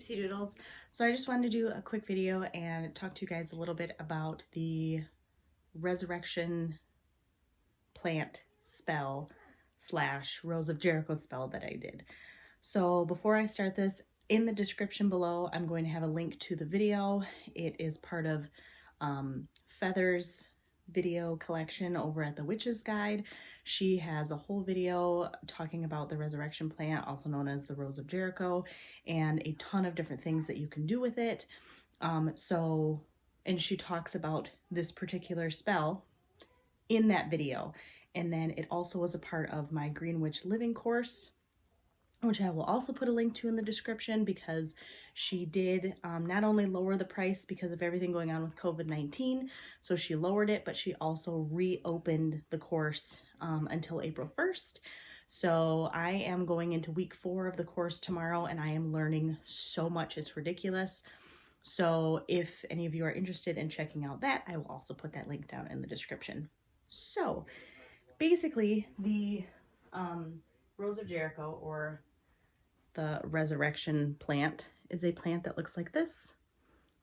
Peepsy Doodles. So I just wanted to do a quick video and talk to you guys a little bit about the resurrection plant spell / Rose of Jericho spell that I did. So before I start this, in the description below, I'm going to have a link to the video. It is part of Feather's video collection over at the Witch's Guide. She has a whole video talking about the resurrection plant, also known as the Rose of Jericho, and a ton of different things that you can do with it. And she talks about this particular spell in that video. And then it also was a part of my Green Witch Living course, which I will also put a link to in the description, because she did not only lower the price because of everything going on with COVID-19, so she lowered it, but she also reopened the course until April 1st. So I am going into week 4 of the course tomorrow, and I am learning so much, it's ridiculous. So if any of you are interested in checking out that, I will also put that link down in the description. So basically, the Rose of Jericho, or the resurrection plant, is a plant that looks like this.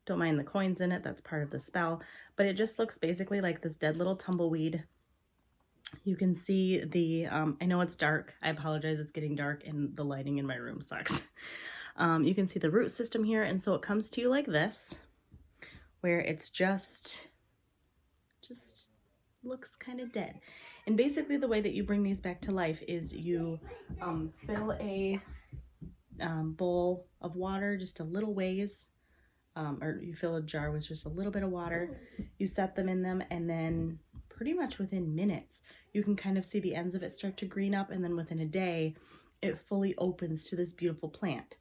Don't mind the coins in it, that's part of the spell, but it just looks basically like this dead little tumbleweed. You can see the, I know it's dark, I apologize, it's getting dark and the lighting in my room sucks. You can see the root system here, and so it comes to you like this, where it's just looks kind of dead. And basically the way that you bring these back to life is you fill a bowl of water just a little ways, or you fill a jar with just a little bit of water, you set them in them, and then pretty much within minutes you can kind of see the ends of it start to green up, and then within a day it fully opens to this beautiful plant.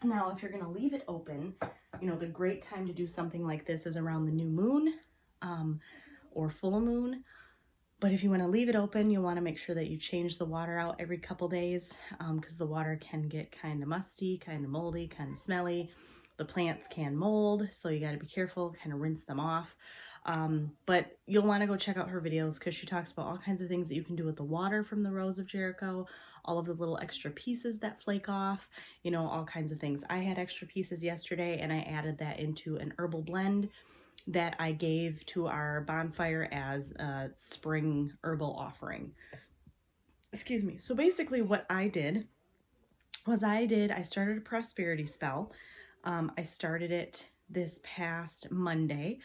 Now if you're going to leave it open, you know, the great time to do something like this is around the new moon or full moon. But if you want to leave it open, you want to make sure that you change the water out every couple days, because the water can get kind of musty, kind of moldy, kind of smelly. The plants can mold, so you got to be careful, kind of rinse them off. But you'll want to go check out her videos, because she talks about all kinds of things that you can do with the water from the Rose of Jericho, all of the little extra pieces that flake off, you know, all kinds of things. I had extra pieces yesterday, and I added that into an herbal blend that I gave to our bonfire as a spring herbal offering. Excuse me. So basically what I did was I started a prosperity spell. I started it this past Monday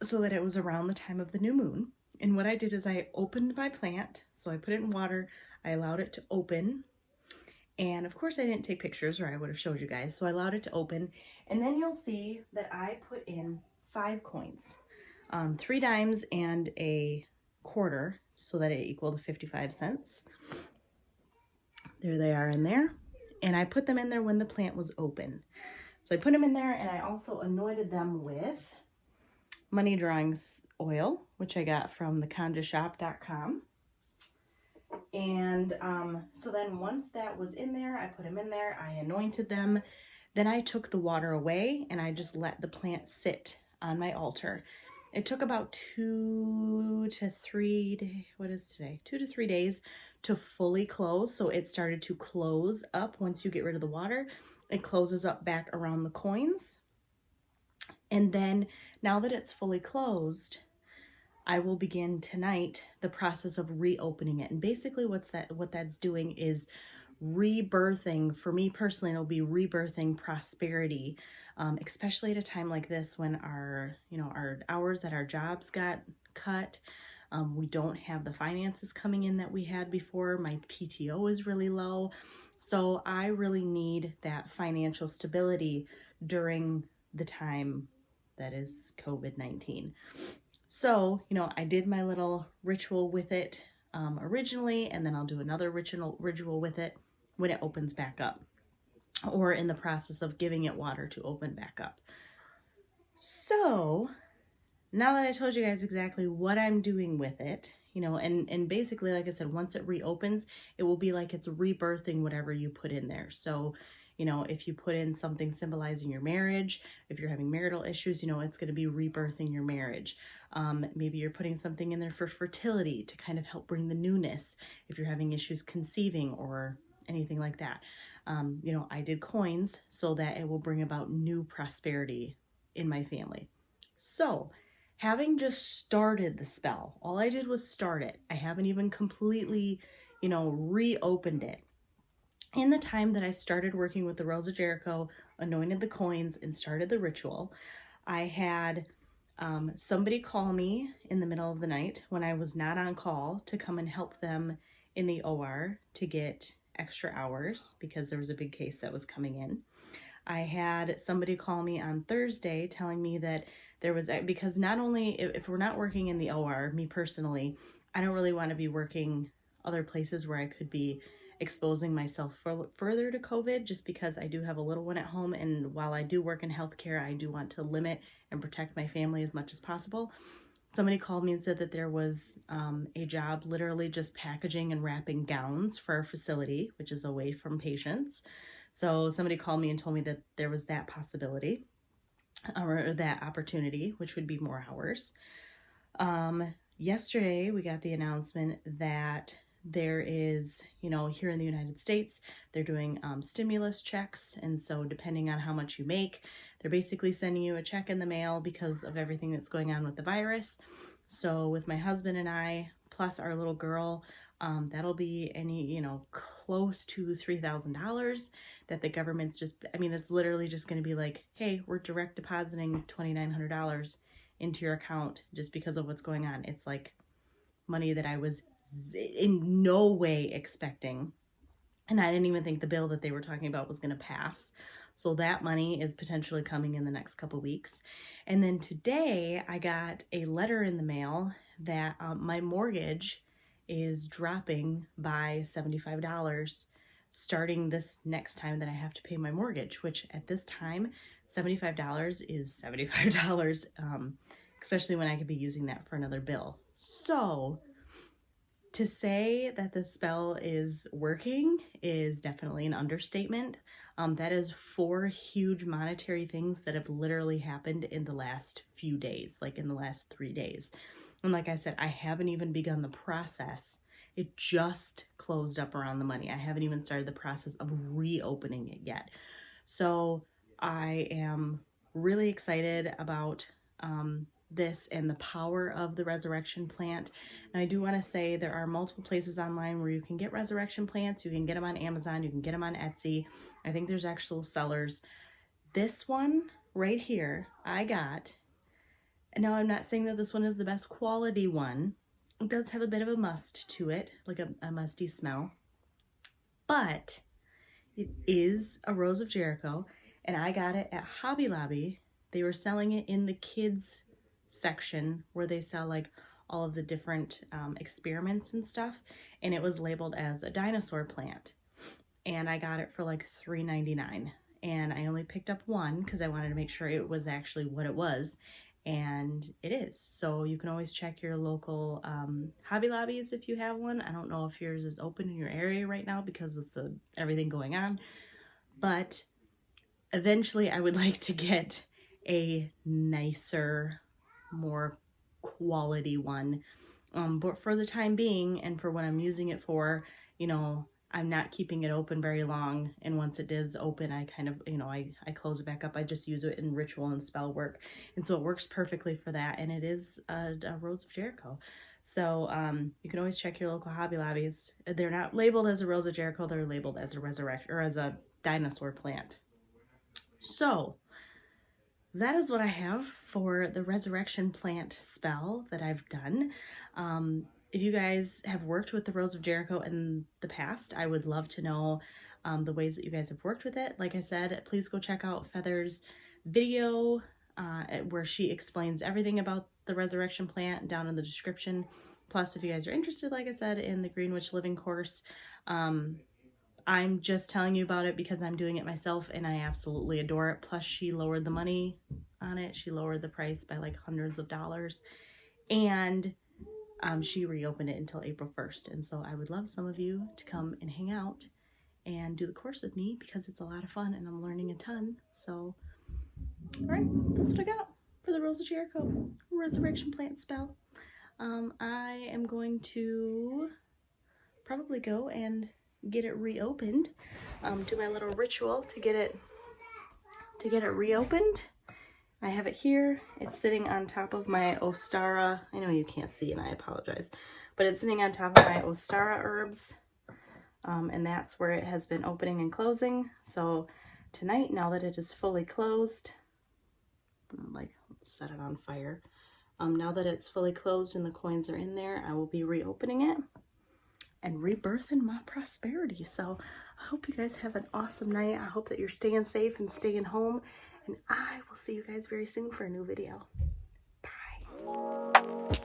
so that it was around the time of the new moon. And what I did is I opened my plant. So I put it in water. I allowed it to open. And of course I didn't take pictures, or I would have showed you guys. So I allowed it to open. And then you'll see that I put in 5 coins, 3 dimes and a quarter, so that it equaled 55 cents. There they are in there. And I put them in there when the plant was open. So I put them in there, and I also anointed them with money drawings oil, which I got from theconjashop.com. And so then once that was in there, I put them in there, I anointed them. Then I took the water away, and I just let the plant sit on my altar. It took about 2 to 3 days, what is today? 2 to 3 days to fully close. So it started to close up once you get rid of the water. It closes up back around the coins. And then now that it's fully closed, I will begin tonight the process of reopening it. And basically what that's doing is rebirthing, for me personally, it'll be rebirthing prosperity, especially at a time like this when our hours at our jobs got cut. We don't have the finances coming in that we had before. My PTO is really low. So I really need that financial stability during the time that is COVID-19. So, you know, I did my little ritual with it originally, and then I'll do another ritual with it when it opens back up, or in the process of giving it water to open back up. So now that I told you guys exactly what I'm doing with it, you know, and basically, like I said, once it reopens, it will be like it's rebirthing whatever you put in there. So, you know, if you put in something symbolizing your marriage, if you're having marital issues, you know, it's going to be rebirthing your marriage. Maybe you're putting something in there for fertility to kind of help bring the newness. If you're having issues conceiving or anything like that. You know, I did coins so that it will bring about new prosperity in my family. So, having just started the spell, all I did was start it. I haven't even completely, you know, reopened it. In the time that I started working with the Rose of Jericho, anointed the coins, and started the ritual, I had somebody call me in the middle of the night when I was not on call to come and help them in the OR to get extra hours because there was a big case that was coming in. I had somebody call me on Thursday telling me that there was, because not only if we're not working in the OR, me personally, I don't really want to be working other places where I could be exposing myself further to COVID, just because I do have a little one at home. And while I do work in healthcare, I do want to limit and protect my family as much as possible. Somebody called me and said that there was a job literally just packaging and wrapping gowns for our facility, which is away from patients. So somebody called me and told me that there was that possibility or that opportunity, which would be more hours. Yesterday, we got the announcement that there is, you know, here in the United States, they're doing stimulus checks. And so depending on how much you make, they're basically sending you a check in the mail because of everything that's going on with the virus. So with my husband and I, plus our little girl, that'll be close to $3,000 that the government's just, it's literally just going to be like, hey, we're direct depositing $2,900 into your account just because of what's going on. It's like money that I was in no way expecting. And I didn't even think the bill that they were talking about was going to pass. So that money is potentially coming in the next couple weeks. And then today I got a letter in the mail that my mortgage is dropping by $75 starting this next time that I have to pay my mortgage, which at this time, $75 is $75, especially when I could be using that for another bill. So to say that the spell is working is definitely an understatement. That is 4 huge monetary things that have literally happened in the last few days, like in the last 3 days. And like I said, I haven't even begun the process. It just closed up around the money. I haven't even started the process of reopening it yet. So I am really excited about this and the power of the resurrection plant. And I do want to say there are multiple places online where you can get resurrection plants. You can get them on Amazon. You can get them on Etsy. I think there's actual sellers. This one right here, I got. And now I'm not saying that this one is the best quality one. It does have a bit of a must to it, like a musty smell. But it is a Rose of Jericho, and I got it at Hobby Lobby. They were selling it in the kids section where they sell like all of the different experiments and stuff, and it was labeled as a dinosaur plant. And I got it for like $3.99, and I only picked up one because I wanted to make sure it was actually what it was. And it is. So you can always check your local Hobby Lobbies if you have one. I don't know if yours is open in your area right now because of everything going on. But eventually I would like to get a nicer, more quality one. But for the time being and for what I'm using it for, I'm not keeping it open very long, and once it is open, I kind of, I close it back up. I just use it in ritual and spell work, and so it works perfectly for that, and it is a Rose of Jericho. So you can always check your local Hobby Lobbies. They're not labeled as a Rose of Jericho, they're labeled as a resurrection or as a dinosaur plant. So that is what I have for the resurrection plant spell that I've done. If you guys have worked with the Rose of Jericho in the past, I would love to know the ways that you guys have worked with it. Like I said, please go check out Feather's video where she explains everything about the resurrection plant down in the description. Plus, if you guys are interested, like I said, in the Green Witch Living course, I'm just telling you about it because I'm doing it myself and I absolutely adore it. Plus, she lowered the money on it. She lowered the price by like hundreds of dollars. And she reopened it until April 1st. And so I would love some of you to come and hang out and do the course with me because it's a lot of fun and I'm learning a ton. So, all right, that's what I got for the Rose of Jericho resurrection plant spell. I am going to probably go and get it reopened, do my little ritual to get it reopened. I have it here. It's sitting on top of my Ostara. I know you can't see and I apologize, but it's sitting on top of my Ostara herbs. And that's where it has been opening and closing. So tonight, now that it is fully closed, like set it on fire. Now that it's fully closed and the coins are in there, I will be reopening it and rebirthing my prosperity. So I hope you guys have an awesome night. I hope that you're staying safe and staying home. And I will see you guys very soon for a new video. Bye.